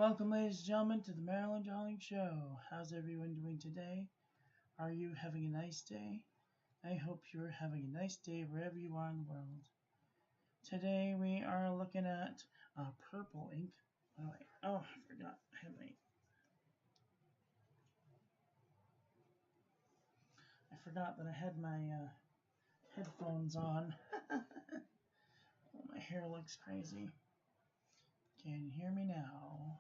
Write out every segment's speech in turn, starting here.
Welcome, ladies and gentlemen, to the Maryland Drawing Show. How's everyone doing today? Are you having a nice day? I hope you're having a nice day wherever you are in the world. Today we are looking at purple ink. Oh, I forgot. I forgot that I had my headphones on. Oh, my hair looks crazy. Can you hear me now?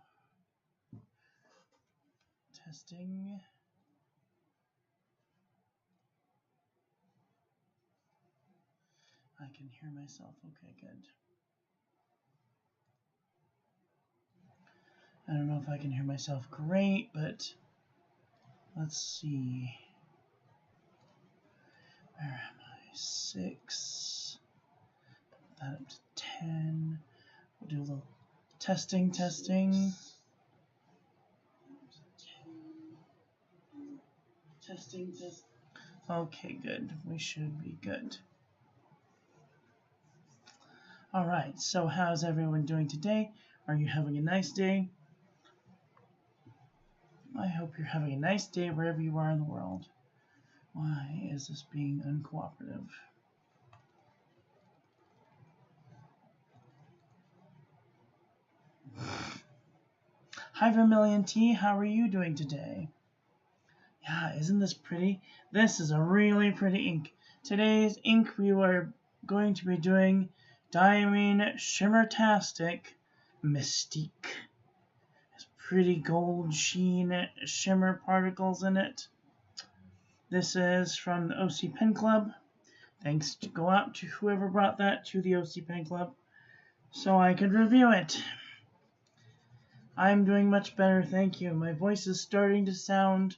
Testing. I can hear myself. Okay, good. I don't know if I can hear myself great, but let's see. Where am I? 6. Put that up to 10. We'll do a little testing. Testing. Okay, good. We should be good. All right, so how's everyone doing today? Are you having a nice day? I hope you're having a nice day wherever you are in the world. Why is this being uncooperative? Hi, Vermilion Tea. How are you doing today? Yeah, isn't this pretty? This is a really pretty ink. Today's ink we are going to be doing Diamine Mistiique. Has pretty gold sheen shimmer particles in it. This is from the OC Pen Club. Thanks to go out to whoever brought that to the OC Pen Club so I could review it. I'm doing much better, thank you. My voice is starting to sound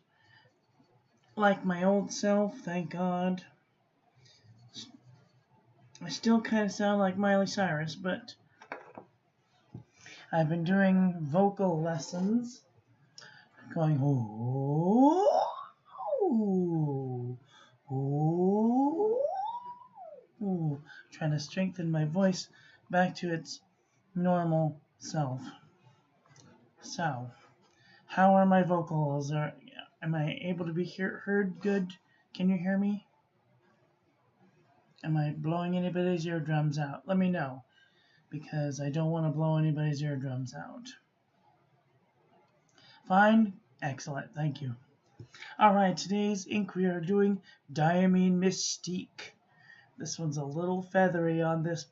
like my old self, thank God. I still kind of sound like Miley Cyrus, but I've been doing vocal lessons. Going, oh, oh, oh, oh, trying to strengthen my voice back to its normal self. So, how are my vocals? Am I able to be heard good? Can you hear me? Am I blowing anybody's eardrums out? Let me know, because I don't want to blow anybody's eardrums out. Fine? Excellent, thank you. Alright, today's ink we are doing Diamine Mistiique. This one's a little feathery on this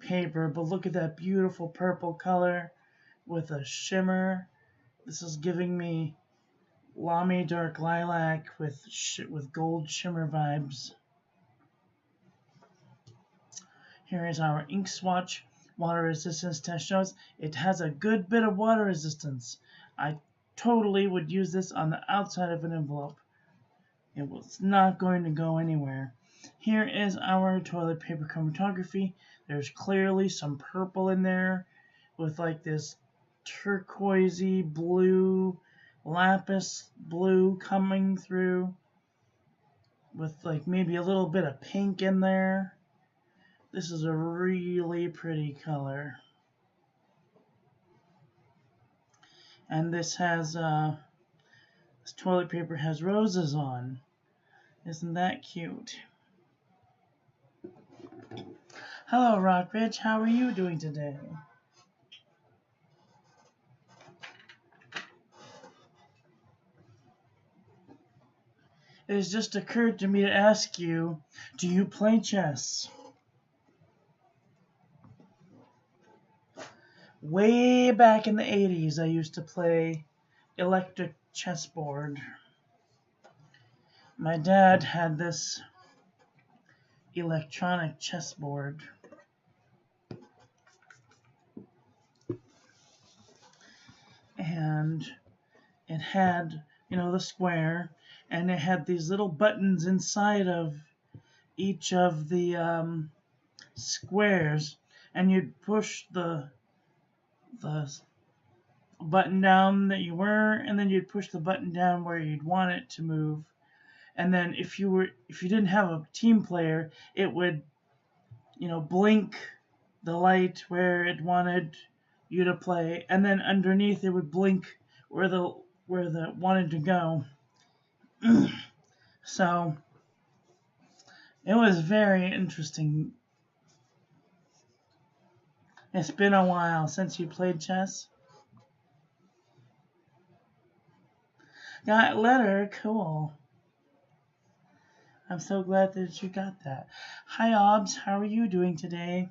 paper, but look at that beautiful purple color with a shimmer. This is giving me Lamy Dark Lilac with gold shimmer vibes. Here is our ink swatch. Water resistance test shows it has a good bit of water resistance. I totally would use this on the outside of an envelope. It was not going to go anywhere. Here is our toilet paper chromatography. There's clearly some purple in there with like this turquoisey blue, lapis blue coming through with like maybe a little bit of pink in there. This is a really pretty color. And this has, this toilet paper has roses on. Isn't that cute? Hello, Rockridge. How are you doing today? It has just occurred to me to ask you, do you play chess? Way back in the 80s, I used to play electric chessboard. My dad had this electronic chessboard. And it had, you know, the square, and it had these little buttons inside of each of the squares, and you'd push the button down that you were, and then you'd push the button down where you'd want it to move. And then if you didn't have a team player, it would, you know, blink the light where it wanted you to play, and then underneath it would blink where the wanted to go. So it was very interesting. It's been a while since you played chess. Got a letter, cool. I'm so glad that you got that. Hi Obs, how are you doing today?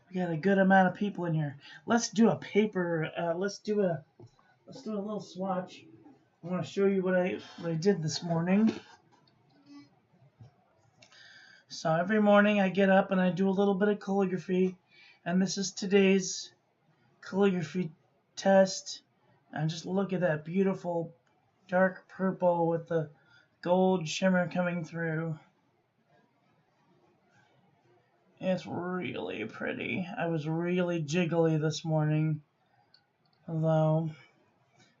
We got a good amount of people in here. Let's do a paper. Let's do a little swatch. I want to show you what I did this morning. So every morning I get up and I do a little bit of calligraphy, and this is today's calligraphy test. And just look at that beautiful dark purple with the gold shimmer coming through. It's really pretty. I was really jiggly this morning, although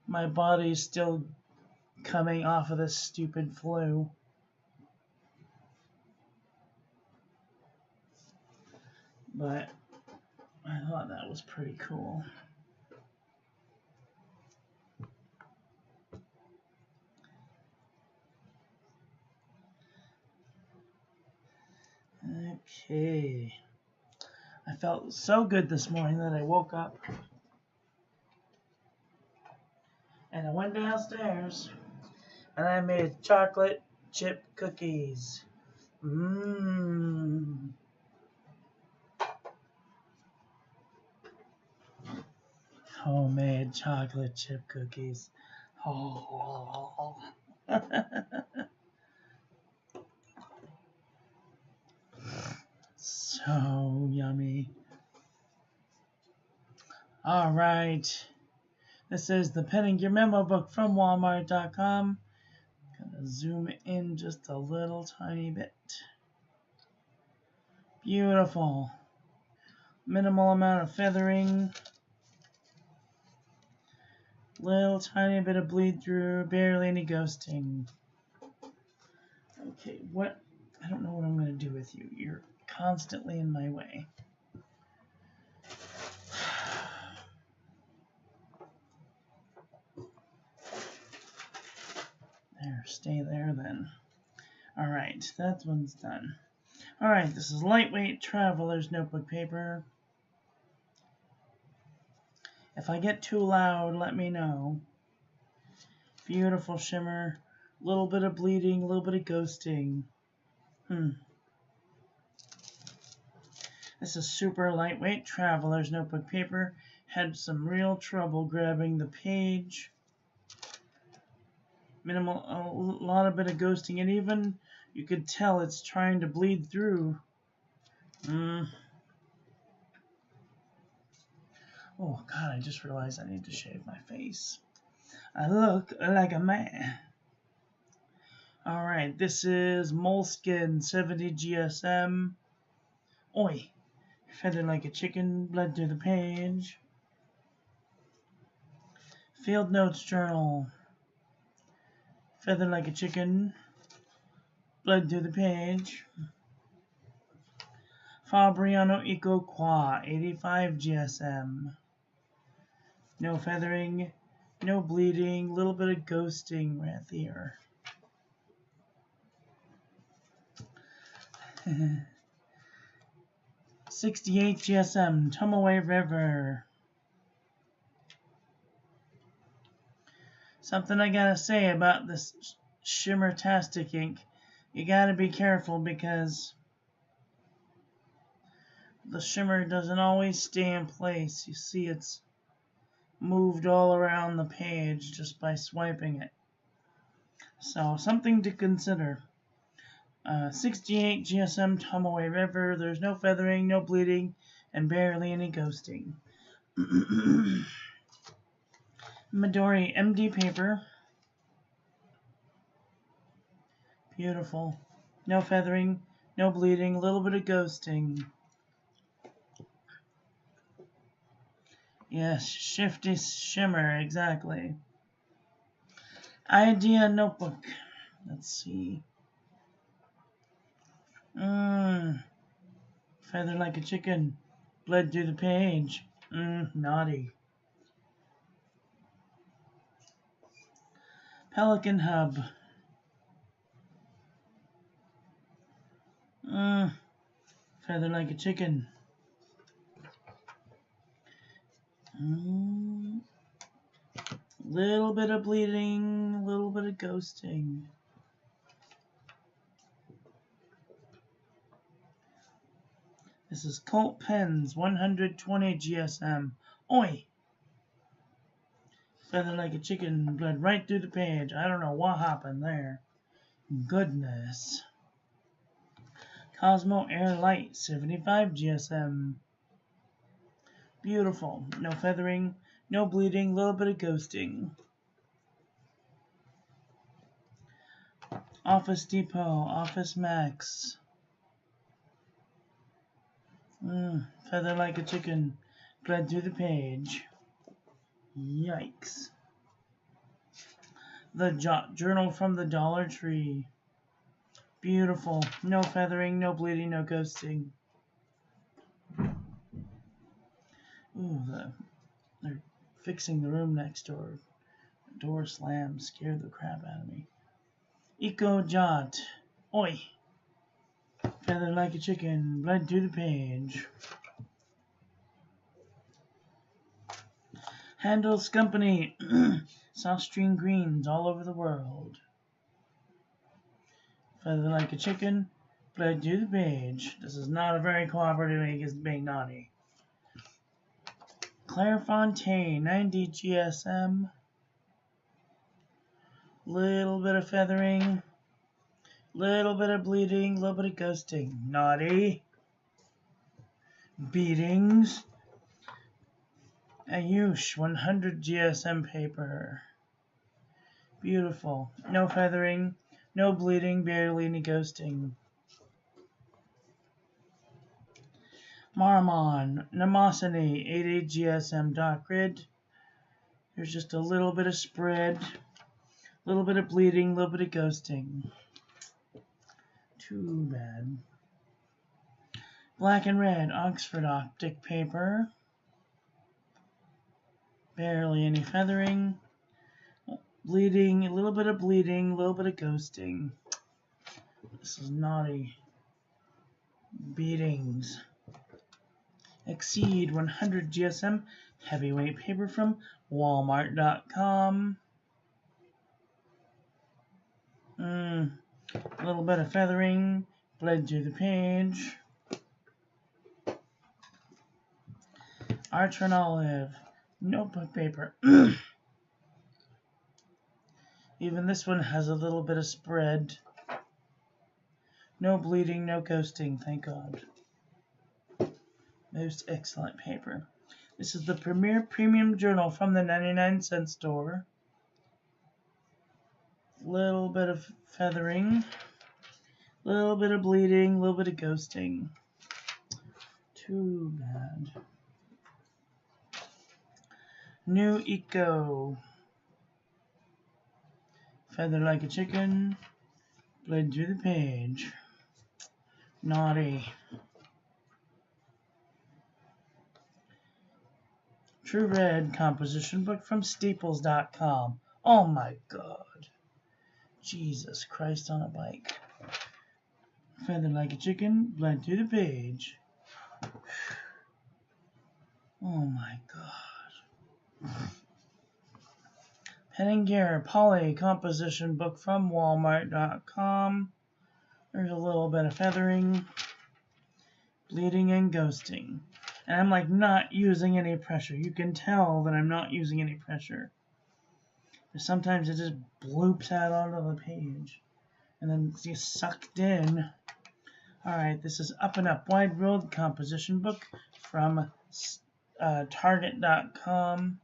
my body's still coming off of this stupid flu. But I thought that was pretty cool. Okay. I felt so good this morning that I woke up and I went downstairs and I made chocolate chip cookies. Mmm. Homemade chocolate chip cookies. Oh. So yummy. All right. This is the Penning Your Memo book from Walmart.com. Gonna zoom in just a little tiny bit. Beautiful. Minimal amount of feathering. Little tiny bit of bleed through. Barely any ghosting. Okay, what? I don't know what I'm going to do with you. You're constantly in my way. There, stay there then. All right, that one's done. All right, this is lightweight traveler's notebook paper. If I get too loud, let me know. Beautiful shimmer, a little bit of bleeding, a little bit of ghosting. This is super lightweight traveler's notebook paper. Had some real trouble grabbing the page. Minimal, a lot of bit of ghosting, and even you could tell it's trying to bleed through. Oh God, I just realized I need to shave my face. I look like a man. Alright, this is Moleskin 70 GSM. Oi! Feathered like a chicken, bled through the page. Field Notes Journal. Feathered like a chicken, bled through the page. Fabriano Eco Qua 85 GSM. No feathering, no bleeding, little bit of ghosting right there. 68 GSM, Tomoe River. Something I gotta say about this Shimmertastic ink, you gotta be careful because the shimmer doesn't always stay in place. You see it's moved all around the page just by swiping it. So something to consider. 68 GSM Tomoe River. There's no feathering, no bleeding, and barely any ghosting. Midori MD paper. Beautiful. No feathering, no bleeding, a little bit of ghosting. Yes, shifty shimmer, exactly. Idea Notebook. Let's see. Feather like a chicken. Bled through the page. Naughty. Pelican hub. Feather like a chicken. Little bit of bleeding, little bit of ghosting. This is Colt Pens, 120 GSM. Oi! Feather like a chicken, bled right through the page. I don't know what happened there. Goodness. Cosmo Air Light, 75 GSM. Beautiful. No feathering, no bleeding, little bit of ghosting. Office Depot, Office Max. Feather like a chicken, bled through the page. Yikes. The JOt Journal from the Dollar Tree. Beautiful. No feathering, no bleeding, no ghosting. Ooh, they're fixing the room next door. Door slammed, scared the crap out of me. JOt. Oi. Feather like a chicken, bled through the page. Handelskompagnie. Sostrene greens all over the world. Feather like a chicken, bled through the page. This is not a very cooperative egg, it's being naughty. Clairefontaine, 90 GSM. Little bit of feathering, little bit of bleeding, little bit of ghosting. Naughty. Beatings. Ayush, 100 GSM paper. Beautiful. No feathering, no bleeding, barely any ghosting. Marmon, mnemosyne, 80 GSM dot grid. There's just a little bit of spread, a little bit of bleeding, a little bit of ghosting. Too bad. Black and red, Oxford Optic paper. Barely any feathering. Bleeding, a little bit of bleeding, a little bit of ghosting. This is naughty. Beatings. Exceed 100 GSM heavyweight paper from Walmart.com. A little bit of feathering, bled through the page. Archer and Olive, notebook paper. Even this one has a little bit of spread. No bleeding, no ghosting, thank God. Most excellent paper. This is the premier premium journal from the 99-cent store. Little bit of feathering, little bit of bleeding, little bit of ghosting. Too bad. New Eco. Feather like a chicken, bled through the page. Naughty. True Red composition book from Staples.com. Oh my God. Jesus Christ on a bike. Feather like a chicken, bled through the page. Oh my God. Pen and Gear Poly composition book from Walmart.com. There's a little bit of feathering, bleeding, and ghosting. And I'm like not using any pressure. You can tell that I'm not using any pressure. But sometimes it just bloops out onto the page. And then it's just sucked in. Alright, this is Up and Up Wide World composition book from Target.com.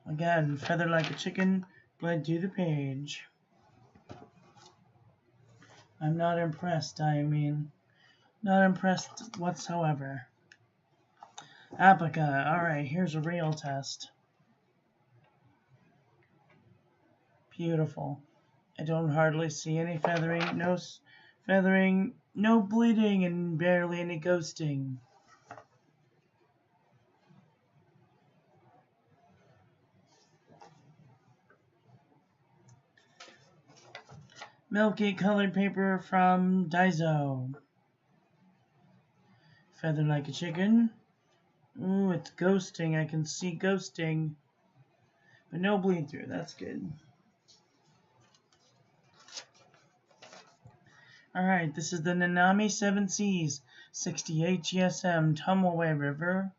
Again, feather like a chicken, bled through the page. I'm not impressed, I mean. Not impressed whatsoever. Apica. Alright, here's a real test. Beautiful. I don't hardly see any feathering. feathering, no bleeding, and barely any ghosting. Milky colored paper from Daiso. Feather like a chicken. Ooh, it's ghosting. I can see ghosting. But no bleed through. That's good. Alright, this is the Nanami 7 Seas 68 GSM Tomoe River.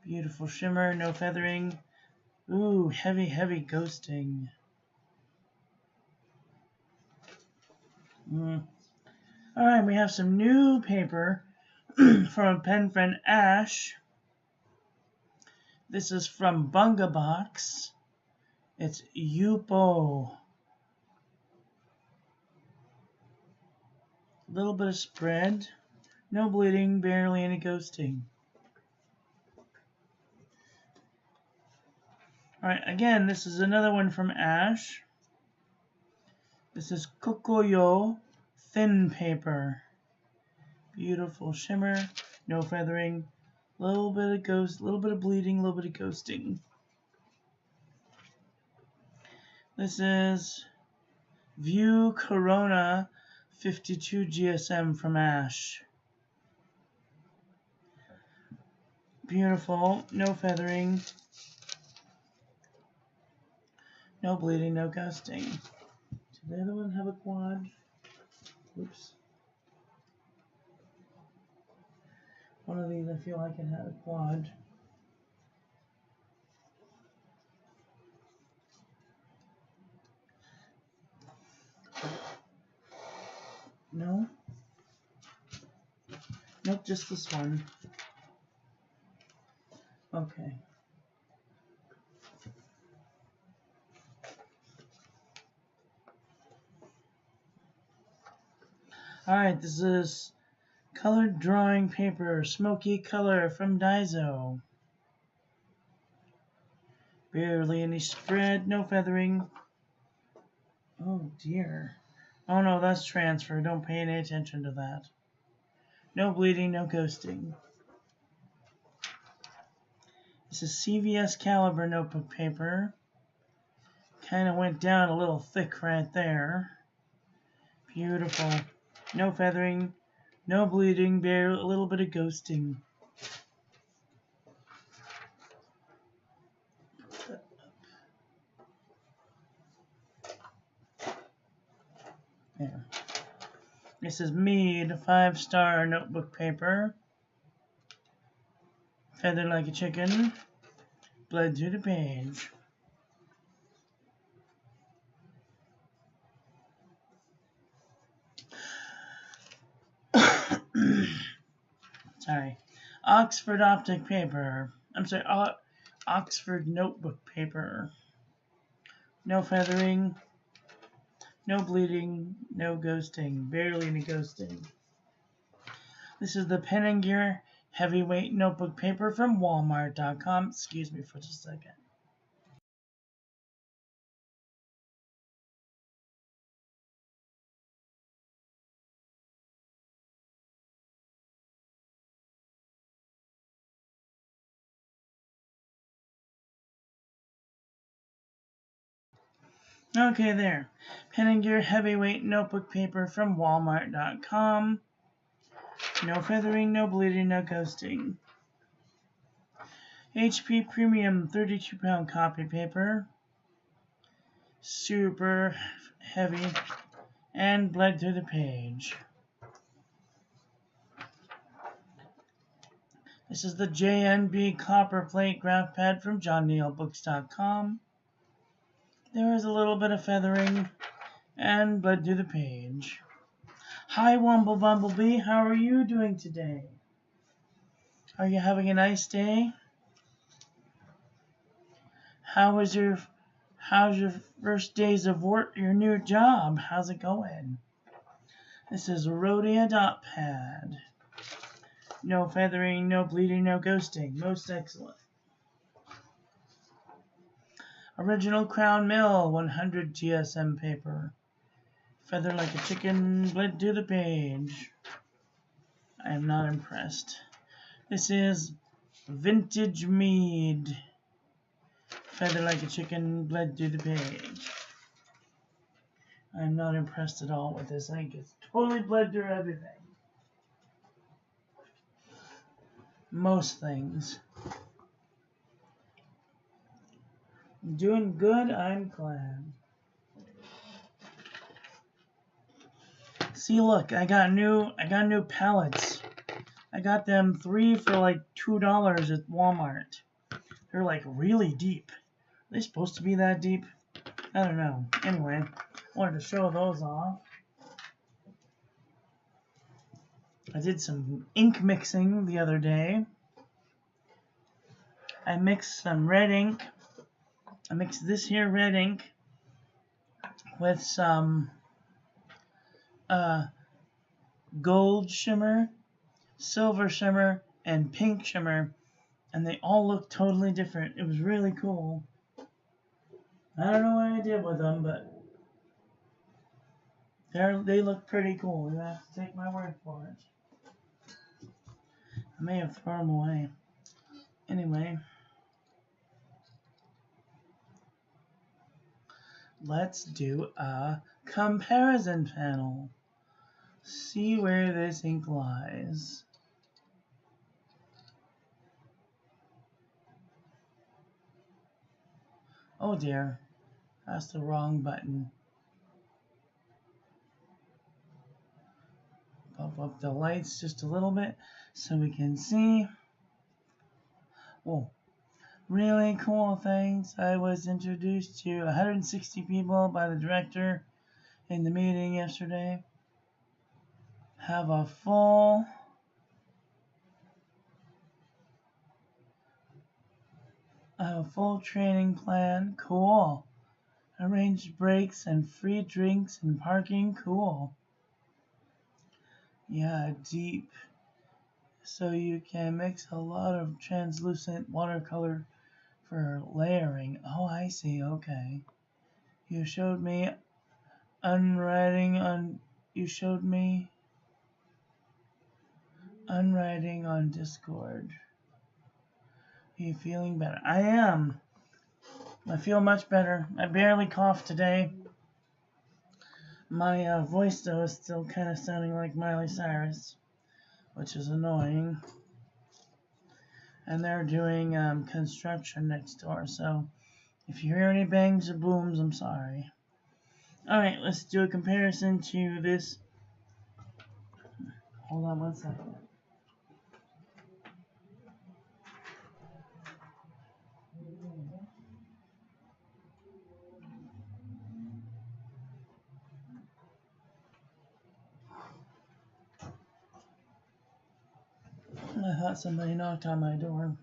Beautiful shimmer, no feathering. Ooh, heavy, heavy ghosting. Alright, we have some new paper from a pen friend Ash. This is from Bunga Box. It's Yupo. A little bit of spread. No bleeding, barely any ghosting. Alright, again, this is another one from Ash. This is Kokoyo thin paper. Beautiful shimmer, no feathering, little bit of bleeding, a little bit of ghosting. This is View Corona 52 GSM from Ash. Beautiful, no feathering, no bleeding, no ghosting. Did the other one have a quad? Oops. One of these I feel like it had a quad. No? Nope, just this one. Okay. Alright, this is colored drawing paper, smoky color from Daiso. Barely any spread, no feathering. Oh dear. Oh no, that's transfer. Don't pay any attention to that. No bleeding, no ghosting. This is CVS caliber notebook paper. Kind of went down a little thick right there. Beautiful. No feathering, no bleeding, barely a little bit of ghosting. There. This is Mead 5-star notebook paper. Feathered like a chicken. Bled through the page. Sorry. Oxford Optic paper. I'm sorry, Oxford notebook paper. No feathering. No bleeding, no ghosting, barely any ghosting. This is the Pen & Gear Heavyweight Notebook Paper from Walmart.com. Excuse me for just a second. Okay, there. Pen & Gear Heavyweight Notebook Paper from Walmart.com. No feathering, no bleeding, no ghosting. HP Premium 32-pound copy paper. Super heavy and bled through the page. This is the JNB Copperplate Graph Pad from JohnNeilBooks.com. There is a little bit of feathering and bled through the page. Hi, Wumble Bumblebee. How are you doing today? Are you having a nice day? How's your first days of work, your new job? How's it going? This is Rhodia Dot Pad. No feathering, no bleeding, no ghosting. Most excellent. Original Crown Mill 100 GSM paper. Feather like a chicken bled to the page. I am not impressed. This is Vintage Mead. Feather like a chicken bled to the page. I'm not impressed at all with this ink. It's totally bled through everything. Most things. Doing good, I'm glad. See, look, I got new palettes. I got them 3 for like $2 at Walmart. They're like really deep. Are they supposed to be that deep? I don't know. Anyway, I wanted to show those off. I did some ink mixing the other day. I mixed some red ink. I mixed this here red ink with some gold shimmer, silver shimmer, and pink shimmer, and they all look totally different. It was really cool. I don't know what I did with them, but they look pretty cool. You have to take my word for it. I may have thrown them away. Anyway, let's do a comparison panel. See where this ink lies. Oh dear, that's the wrong button. Bump up the lights just a little bit so we can see. Oh, really cool things. I was introduced to 160 people by the director in the meeting yesterday. Have a full training plan. Cool. Arranged breaks and free drinks and parking. Cool. Yeah, deep. So you can mix a lot of translucent watercolor for layering. Oh, I see. Okay. You showed me unwriting on Discord. Are you feeling better? I am. I feel much better. I barely coughed today. My voice, though, is still kind of sounding like Miley Cyrus, which is annoying. And they're doing construction next door, so if you hear any bangs or booms, I'm sorry. Alright, let's do a comparison to this. Hold on one second. I thought somebody knocked on my door.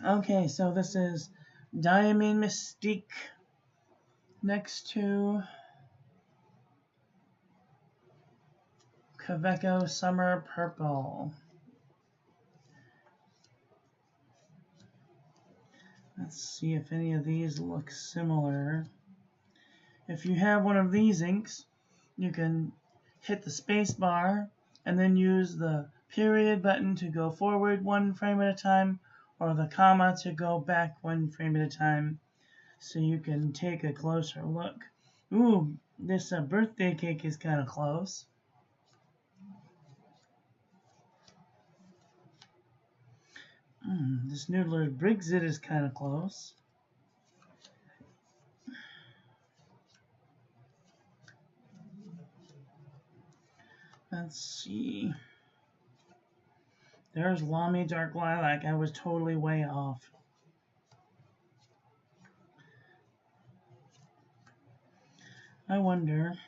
Okay, so this is Diamine Mistiique next to Kaweco Summer Purple. Let's see if any of these look similar. If you have one of these inks, you can hit the space bar and then use the period button to go forward 1 frame at a time, or the comma to go back 1 frame at a time, so you can take a closer look. Ooh, this birthday cake is kind of close. This Noodler Brexit is kind of close. Let's see. There's Lamy Dark Lilac. I was totally way off. I wonder.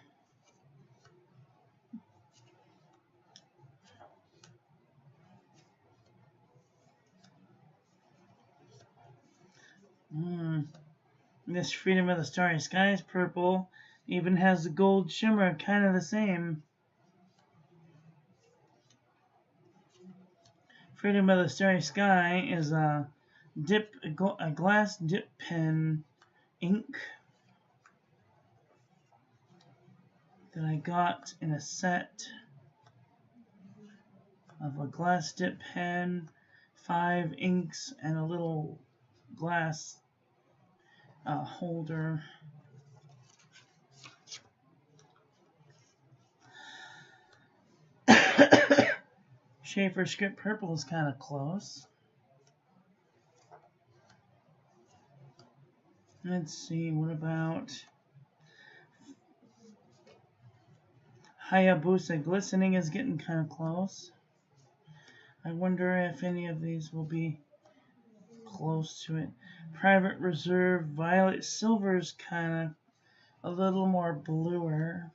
This Freedom of the Starry Skies purple even has the gold shimmer, kind of the same. Freedom of the Starry Sky is a glass dip pen ink. that I got in a set of a glass dip pen, 5 inks, and a little glass holder. Schaefer Script Purple is kind of close. Let's see, what about Hayabusa Glistening is getting kind of close. I wonder if any of these will be close to it. Private Reserve Violet Silver is kind of a little more bluer.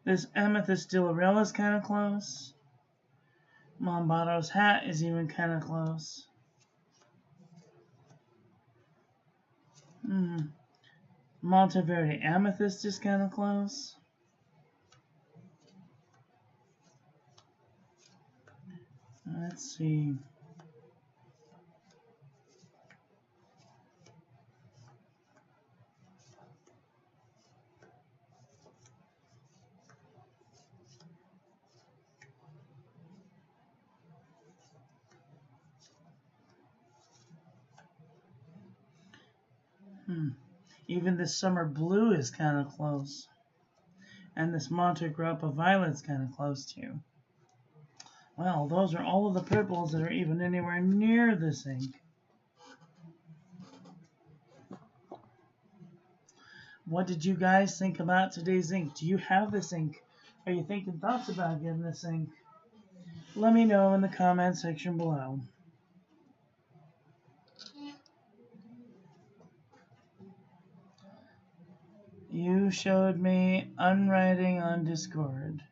This Amethyst Dillarella is kind of close. Mombato's Hat is even kind of close. Monteverde Amethyst is kind of close. Let's see. Even this Summer Blue is kind of close. And this Monte Grappa Violet is kind of close too. Well, those are all of the purples that are even anywhere near this ink. What did you guys think about today's ink? Do you have this ink? Are you thinking thoughts about getting this ink? Let me know in the comment section below. You showed me unwriting on Discord.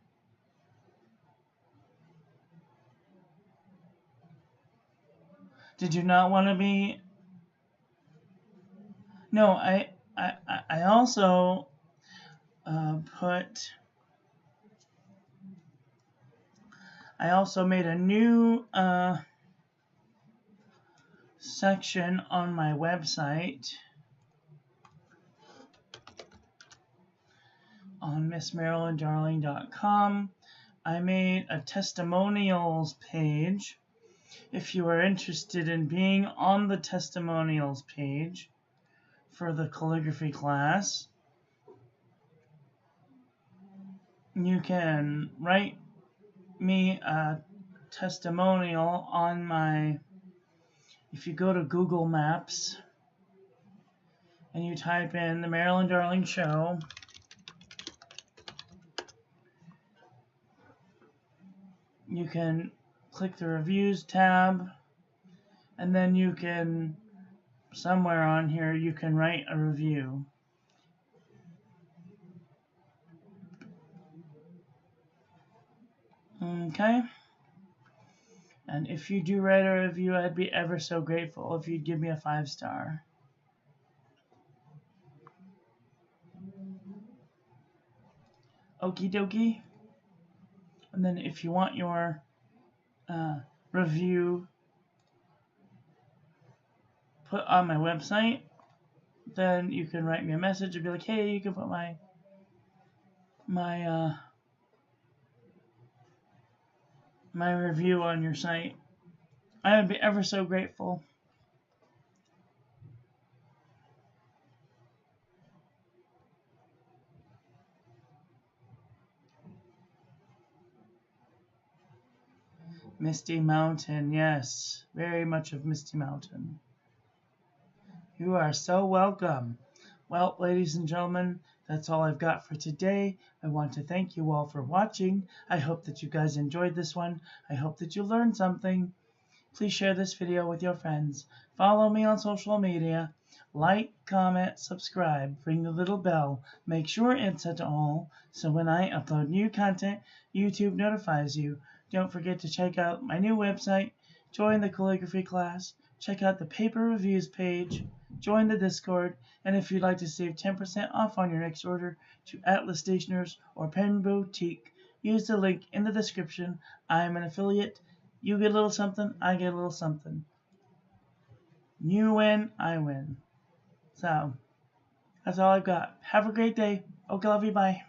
Did you not want to be? No, I also I also made a new section on my website on MissMarilynDarling.com. I made a testimonials page. If you are interested in being on the testimonials page for the calligraphy class, you can write me a testimonial on my, if you go to Google Maps and you type in the Marilyn Darling Show, you can click the reviews tab, and then you can, somewhere on here, you can write a review. Okay? And if you do write a review, I'd be ever so grateful if you'd give me a 5-star. Okie dokie. And then if you want your review put on my website, then you can write me a message and be like, hey, you can put my review on your site. I would be ever so grateful. Misty Mountain, yes, very much of Misty Mountain. You are so welcome. Well, ladies and gentlemen, that's all I've got for today. I want to thank you all for watching. I hope that you guys enjoyed this one. I hope that you learned something. Please share this video with your friends. Follow me on social media. Like, comment, subscribe, ring the little bell. Make sure it's set to all, so when I upload new content, YouTube notifies you. Don't forget to check out my new website, join the calligraphy class, check out the paper reviews page, join the Discord, and if you'd like to save 10% off on your next order to Atlas Stationers or Pen Boutique, use the link in the description. I'm an affiliate, You get a little something, I get a little something. You win, I win. So, that's all I've got. Have a great day. Okay, love you, bye.